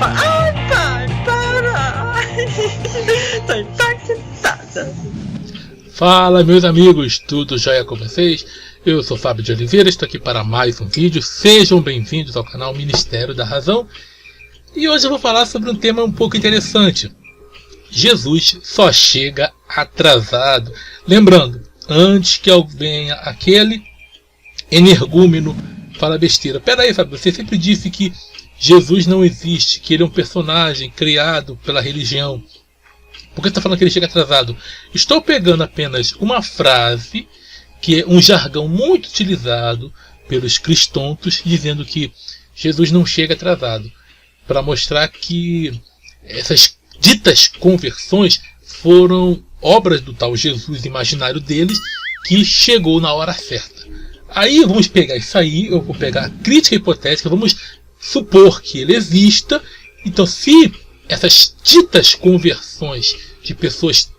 Ai, pai, para! Tô impactada. Fala, meus amigos, tudo jóia com vocês? Eu sou Fábio de Oliveira, estou aqui para mais um vídeo. Sejam bem-vindos ao canal Ministério da Razão. E hoje eu vou falar sobre um tema um pouco interessante. Jesus só chega atrasado. Lembrando, antes que venha aquele energúmeno fala besteira. Pera aí, Fábio, você sempre disse que Jesus não existe, que ele é um personagem criado pela religião. Por que você está falando que ele chega atrasado? Estou pegando apenas uma frase, que é um jargão muito utilizado pelos cristãos, dizendo que Jesus não chega atrasado, para mostrar que essas ditas conversões foram obras do tal Jesus imaginário deles, que chegou na hora certa. Aí vamos pegar isso aí, eu vou pegar a crítica hipotética, vamos supor que ele exista. Então, se essas ditas conversões de pessoas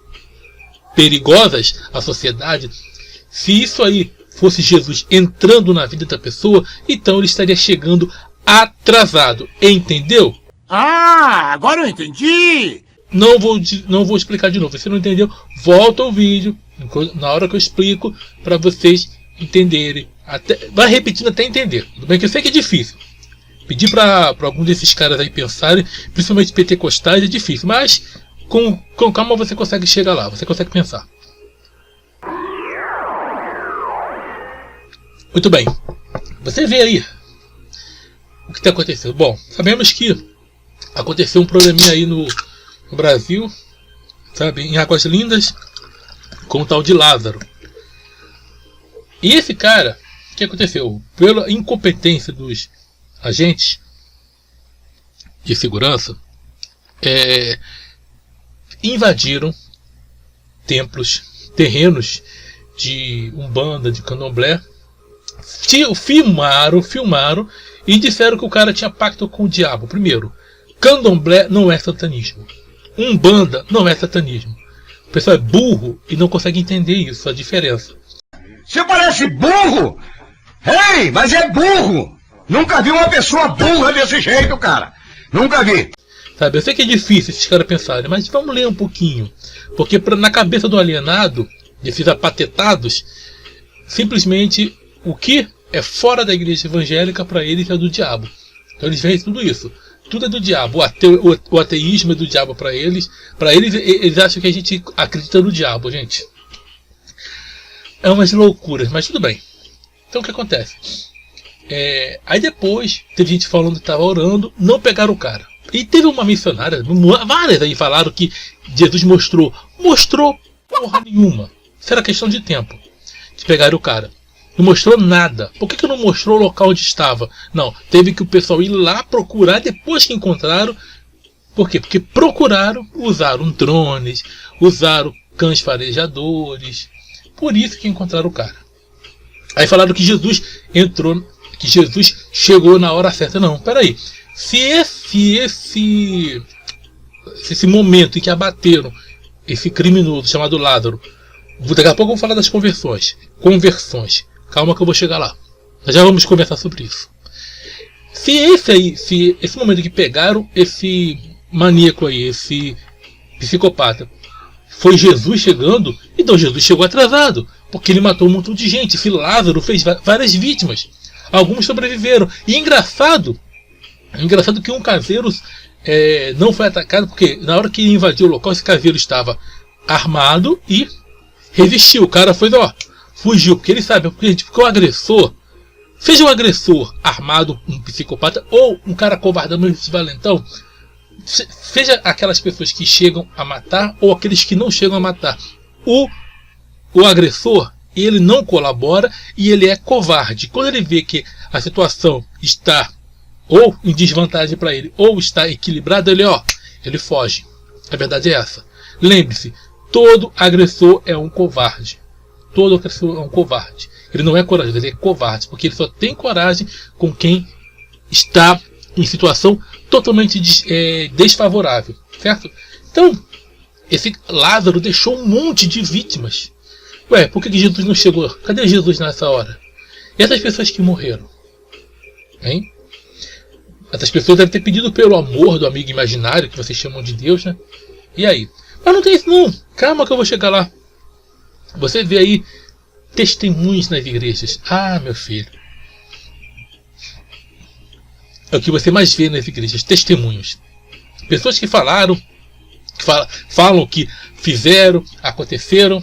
perigosas à sociedade, se isso aí fosse Jesus entrando na vida da pessoa, então ele estaria chegando atrasado. Entendeu? Ah, agora eu entendi! Não vou explicar de novo. Se você não entendeu, volta ao vídeo na hora que eu explico para vocês entenderem. Vai repetindo até entender. Tudo bem que eu sei que é difícil. Pedir para algum desses caras aí pensarem, principalmente pentecostais, é difícil, mas com calma você consegue chegar lá, você consegue pensar. Muito bem, você vê aí o que está acontecendo. Bom, sabemos que aconteceu um probleminha aí no Brasil, sabe, em Águas Lindas, com o tal de Lázaro. E esse cara, o que aconteceu? Pela incompetência dos agentes de segurança, invadiram templos, terrenos de Umbanda, de Candomblé, filmaram e disseram que o cara tinha pacto com o diabo. Primeiro, Candomblé não é satanismo, Umbanda não é satanismo. O pessoal é burro e não consegue entender isso, a diferença. Você parece burro! Ei, mas é burro! Nunca vi uma pessoa burra desse jeito, cara! Nunca vi! Sabe, eu sei que é difícil esses caras pensarem, mas vamos ler um pouquinho. Porque na cabeça do alienado, desses apatetados, simplesmente o que é fora da igreja evangélica para eles é do diabo. Então eles veem tudo isso. Tudo é do diabo. O ateísmo é do diabo para eles. Para eles, eles acham que a gente acredita no diabo, gente. É umas loucuras, mas tudo bem. Então o que acontece? Aí depois, teve gente falando que estava orando, não pegaram o cara. E teve uma missionária, várias aí falaram que Jesus mostrou porra nenhuma. Isso era questão de tempo, de pegar o cara. Não mostrou nada. Por que não mostrou o local onde estava? Não, teve que o pessoal ir lá procurar depois que encontraram. Por quê? Porque procuraram, usaram drones, usaram cães farejadores. Por isso que encontraram o cara. Aí falaram que Jesus entrou, que Jesus chegou na hora certa. Não, peraí. Se esse momento em que abateram esse criminoso chamado Lázaro, daqui a pouco eu vou falar das conversões. Calma que eu vou chegar lá. Nós já vamos conversar sobre isso. Se esse momento que pegaram esse maníaco aí, esse psicopata, foi Jesus chegando, então Jesus chegou atrasado, porque ele matou um montão de gente. Esse Lázaro fez várias vítimas. Alguns sobreviveram. E engraçado que um caseiro não foi atacado, porque na hora que ele invadiu o local, esse caseiro estava armado e resistiu. O cara fugiu, porque ele sabe, porque o agressor, seja um agressor armado, um psicopata, ou um cara covardamente valentão, seja aquelas pessoas que chegam a matar, ou aqueles que não chegam a matar, o agressor, ele não colabora e ele é covarde. Quando ele vê que a situação está ou em desvantagem para ele, ou está equilibrado, ele foge. A verdade é essa. Lembre-se, todo agressor é um covarde. Todo agressor é um covarde. Ele não é corajoso, ele é covarde, porque ele só tem coragem com quem está em situação totalmente desfavorável, certo? Então, esse Lázaro deixou um monte de vítimas. Ué, por que Jesus não chegou? Cadê Jesus nessa hora? E essas pessoas que morreram? Hein? Essas pessoas devem ter pedido pelo amor do amigo imaginário, que vocês chamam de Deus, né? E aí? Mas não tem isso não. Calma que eu vou chegar lá. Você vê aí testemunhos nas igrejas. Ah, meu filho. É o que você mais vê nas igrejas, testemunhos. Pessoas que falaram, falam que fizeram, aconteceram,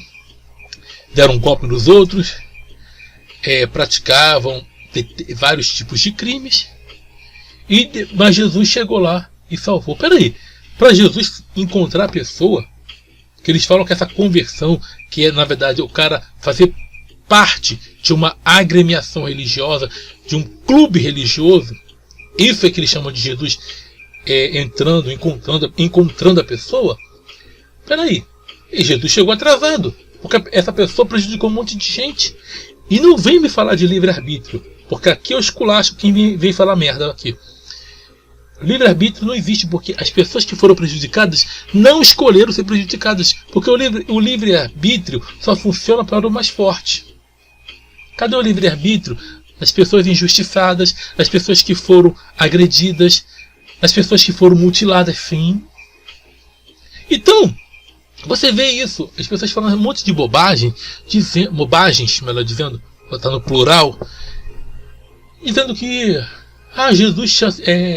deram um golpe nos outros, praticavam vários tipos de crimes, mas Jesus chegou lá e salvou. Peraí, para Jesus encontrar a pessoa, que eles falam que essa conversão, que é na verdade o cara fazer parte de uma agremiação religiosa, de um clube religioso, isso é que eles chamam de Jesus entrando, encontrando a pessoa. Peraí, e Jesus chegou atrasado, porque essa pessoa prejudicou um monte de gente. E não vem me falar de livre-arbítrio, porque aqui eu esculacho quem vem falar merda aqui. Livre-arbítrio não existe, porque as pessoas que foram prejudicadas não escolheram ser prejudicadas, porque o livre-arbítrio só funciona para o mais forte. Cadê o livre-arbítrio das pessoas injustiçadas, das pessoas que foram agredidas, das pessoas que foram mutiladas, sim? Então, você vê isso, as pessoas falando um monte de bobagens, melhor dizendo, botar no plural, dizendo que Jesus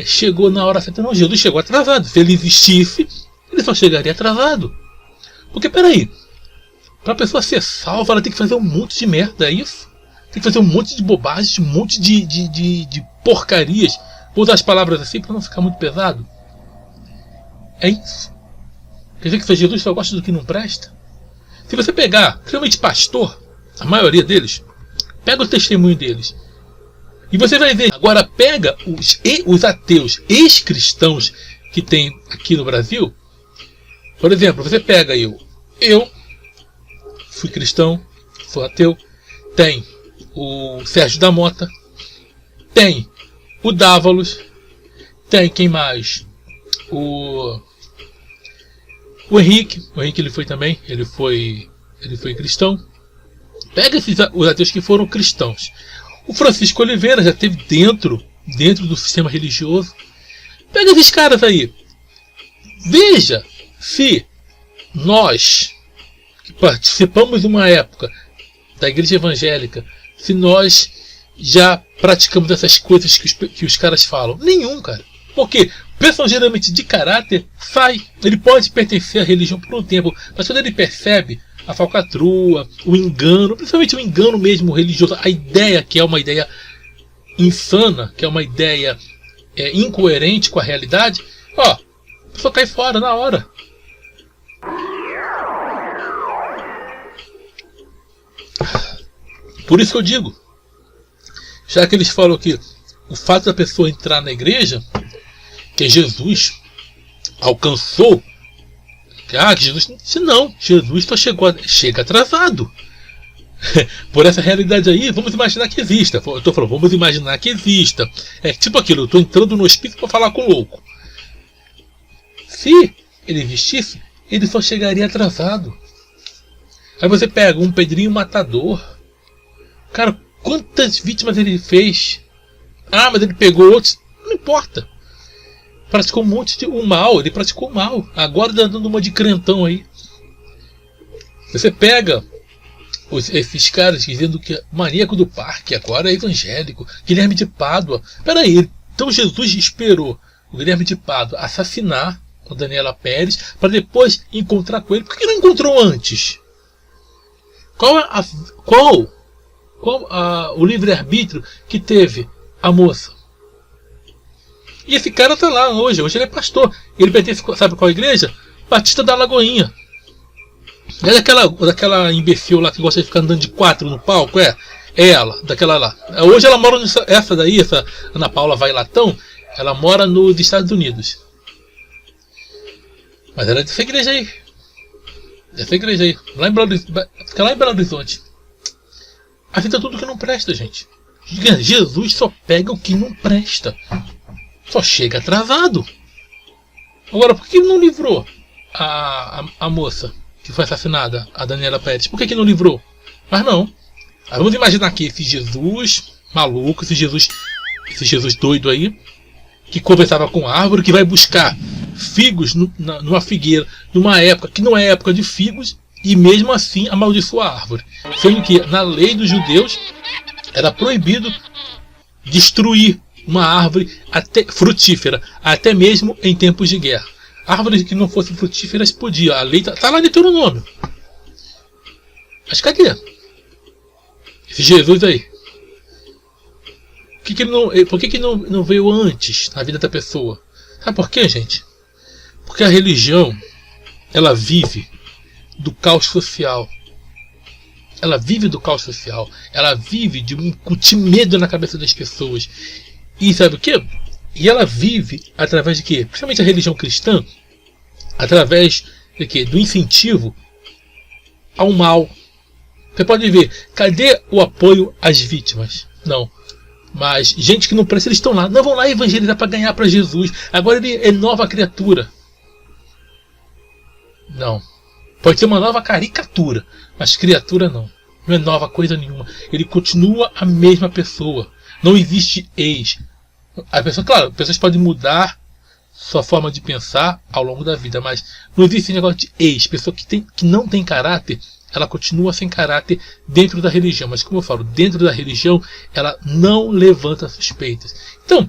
chegou na hora certa. Não, Jesus chegou atrasado. Se ele existisse, ele só chegaria atrasado. Porque, peraí, para a pessoa ser salva, ela tem que fazer um monte de merda, é isso? Tem que fazer um monte de bobagens, um monte de porcarias. Vou usar as palavras assim para não ficar muito pesado. É isso. Quer dizer que Jesus só gosta do que não presta? Se você pegar, realmente pastor, a maioria deles, pega o testemunho deles. E você vai ver, agora pega os ateus ex-cristãos que tem aqui no Brasil. Por exemplo, você pega eu fui cristão, sou ateu, tem o Sérgio da Mota, tem o Dávalos, tem quem mais? O Henrique ele foi também, ele foi cristão. Pega os ateus que foram cristãos. O Francisco Oliveira já esteve dentro do sistema religioso. Pega esses caras aí. Veja se nós, que participamos de uma época da igreja evangélica, se nós já praticamos essas coisas que os caras falam. Nenhum, cara. Porque o pessoal geralmente de caráter sai. Ele pode pertencer à religião por um tempo, mas quando ele percebe a falcatrua, o engano, principalmente o engano mesmo religioso, a ideia que é uma ideia insana, que é uma ideia incoerente com a realidade, a pessoa cai fora na hora. Por isso que eu digo, já que eles falam que o fato da pessoa entrar na igreja, que Jesus alcançou, que Jesus, não, Jesus só chega atrasado. Por essa realidade aí, vamos imaginar que exista. Eu estou falando, vamos imaginar que exista. É tipo aquilo, eu estou entrando no espírito para falar com o louco. Se ele existisse, ele só chegaria atrasado. Aí você pega um Pedrinho Matador. Cara, quantas vítimas ele fez? Mas ele pegou outros. Não importa. Praticou um monte de mal. Ele praticou mal. Agora tá dando uma de crentão aí. Você pega esses caras dizendo que é maníaco do parque, agora é evangélico. Guilherme de Pádua. Peraí, então Jesus esperou o Guilherme de Pádua assassinar a Daniela Pérez para depois encontrar com ele. Por que não encontrou antes? Qual o livre-arbítrio que teve a moça? E esse cara tá lá hoje ele é pastor. Ele pertence, sabe qual igreja? Batista da Lagoinha. É daquela imbecil lá que gosta de ficar andando de 4 no palco, é ela, daquela lá. Hoje ela mora essa Ana Paula Vailatão, ela mora nos Estados Unidos. Mas ela é dessa igreja aí. Fica lá em Belo Horizonte. Aceita tudo que não presta, gente. Jesus só pega o que não presta. Só chega atrasado. Agora, por que ele não livrou a moça que foi assassinada, a Daniela Pérez? Por que não livrou? Mas não. Vamos imaginar que esse Jesus maluco, esse Jesus doido aí, que conversava com a árvore, que vai buscar figos numa figueira, numa época que não é época de figos, e mesmo assim amaldiçoa a árvore. Sendo que na lei dos judeus era proibido destruir uma árvore até frutífera, até mesmo em tempos de guerra. Árvores que não fossem frutíferas podia. A lei está lá em Deuteronômio. Mas cadê esse Jesus aí? Por que não veio antes na vida da pessoa? Sabe por quê, gente? Porque a religião, ela vive do caos social. Ela vive do caos social. Ela vive de incutir medo na cabeça das pessoas. E sabe o quê? E ela vive através de quê? Principalmente a religião cristã, através de quê? Do incentivo ao mal. Você pode ver, cadê o apoio às vítimas? Não. Mas gente que não presta, eles estão lá. Não vão lá evangelizar para ganhar para Jesus. Agora ele é nova criatura. Não. Pode ser uma nova caricatura, mas criatura não. Não é nova coisa nenhuma. Ele continua a mesma pessoa. Não existe ex. A pessoa, claro, pessoas podem mudar sua forma de pensar ao longo da vida, mas não existe negócio de ex. Pessoa que não tem caráter, ela continua sem caráter dentro da religião. Mas como eu falo, dentro da religião, ela não levanta suspeitas. Então,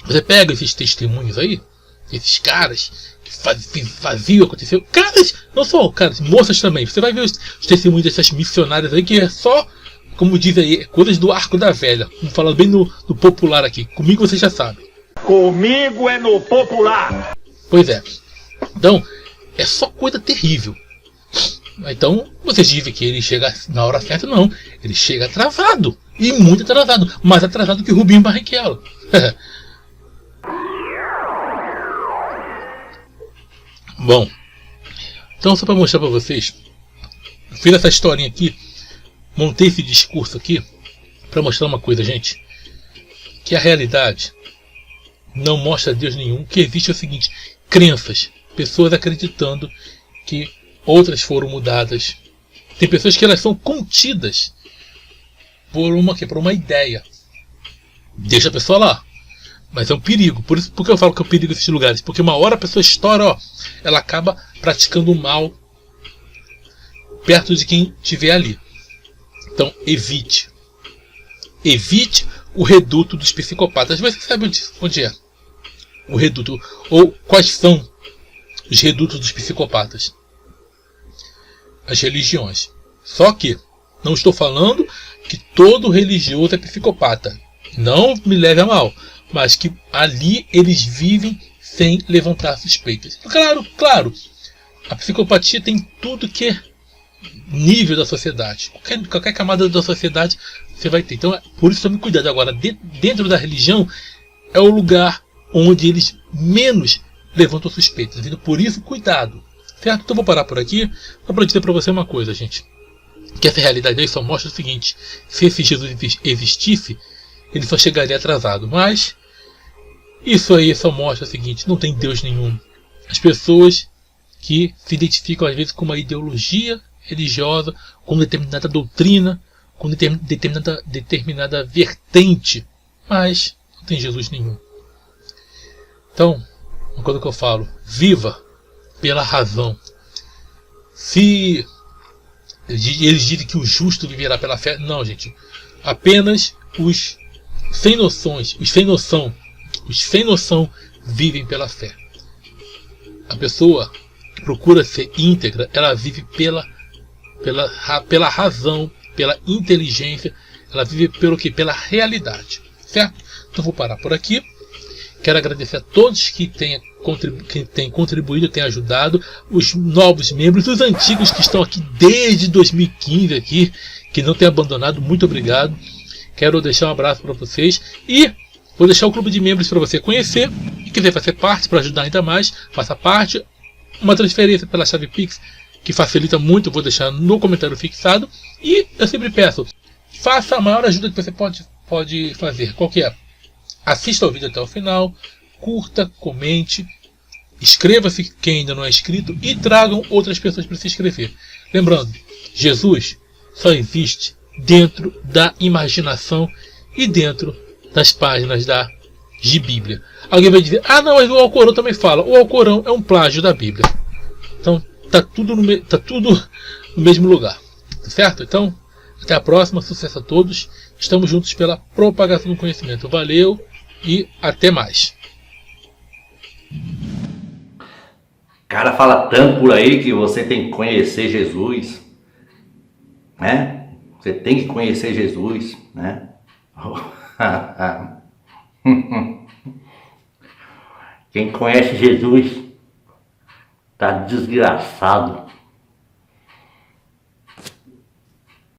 você pega esses testemunhos aí, esses caras que faziam, aconteceu. Caras, não só caras, moças também. Você vai ver os testemunhos dessas missionárias aí, que é só, como diz aí, coisas do arco da velha. Vamos falar bem no popular aqui. Comigo você já sabe. Comigo é no popular. Pois é. Então, é só coisa terrível. Então, vocês dizem que ele chega na hora certa? Não. Ele chega atrasado. E muito atrasado. Mais atrasado que o Rubinho Barrichello. Bom. Então, só para mostrar para vocês. Fiz essa historinha aqui. Montei esse discurso aqui. Para mostrar uma coisa, gente. Que a realidade não mostra Deus nenhum. O que existe é o seguinte. Crenças. Pessoas acreditando que outras foram mudadas. Tem pessoas que elas são contidas por uma ideia. Deixa a pessoa lá. Mas é um perigo. Por que eu falo que é um perigo nesses lugares? Porque uma hora a pessoa estoura, ó, ela acaba praticando o mal perto de quem estiver ali. Então evite. Evite o reduto dos psicopatas. Você sabe onde é o reduto? Ou quais são os redutos dos psicopatas? As religiões. Só que não estou falando que todo religioso é psicopata. Não me leve a mal. Mas que ali eles vivem sem levantar suspeitas. Claro. A psicopatia tem tudo que é nível da sociedade. Qualquer camada da sociedade você vai ter. Então, por isso tome cuidado. Agora, dentro da religião é o lugar onde eles menos levantam suspeitas. Então, por isso, cuidado. Certo? Então vou parar por aqui. Só para dizer para você uma coisa, gente. Que essa realidade aí só mostra o seguinte. Se esse Jesus existisse, ele só chegaria atrasado. Mas isso aí só mostra o seguinte. Não tem Deus nenhum. As pessoas que se identificam às vezes com uma ideologia religiosa, com determinada doutrina, com determinada vertente. Mas não tem Jesus nenhum. Então, uma coisa que eu falo. Viva pela razão. Se eles dizem que o justo viverá pela fé, não, gente. Apenas os sem noções, os sem noção vivem pela fé. A pessoa que procura ser íntegra, ela vive pela razão, pela inteligência, ela vive pelo que? Pela realidade. Certo? Então vou parar por aqui. Quero agradecer a todos que têm contribuído, têm ajudado, os novos membros, os antigos que estão aqui desde 2015 aqui, que não têm abandonado, muito obrigado. Quero deixar um abraço para vocês e vou deixar o clube de membros para você conhecer. Se quiser fazer parte, para ajudar ainda mais, faça parte. Uma transferência pela chave Pix, que facilita muito, eu vou deixar no comentário fixado. E eu sempre peço, faça a maior ajuda que você pode fazer. Qual que é? Assista ao vídeo até o final, curta, comente, inscreva-se quem ainda não é inscrito e tragam outras pessoas para se inscrever. Lembrando, Jesus só existe dentro da imaginação e dentro das páginas da de Bíblia. Alguém vai dizer, ah não, mas o Alcorão também fala. O Alcorão é um plágio da Bíblia. Então tá tudo no mesmo lugar. Certo? Então, até a próxima, sucesso a todos. Estamos juntos pela propagação do conhecimento. Valeu e até mais. O cara fala tanto por aí que você tem que conhecer Jesus, né? Você tem que conhecer Jesus, né? Quem conhece Jesus tá desgraçado.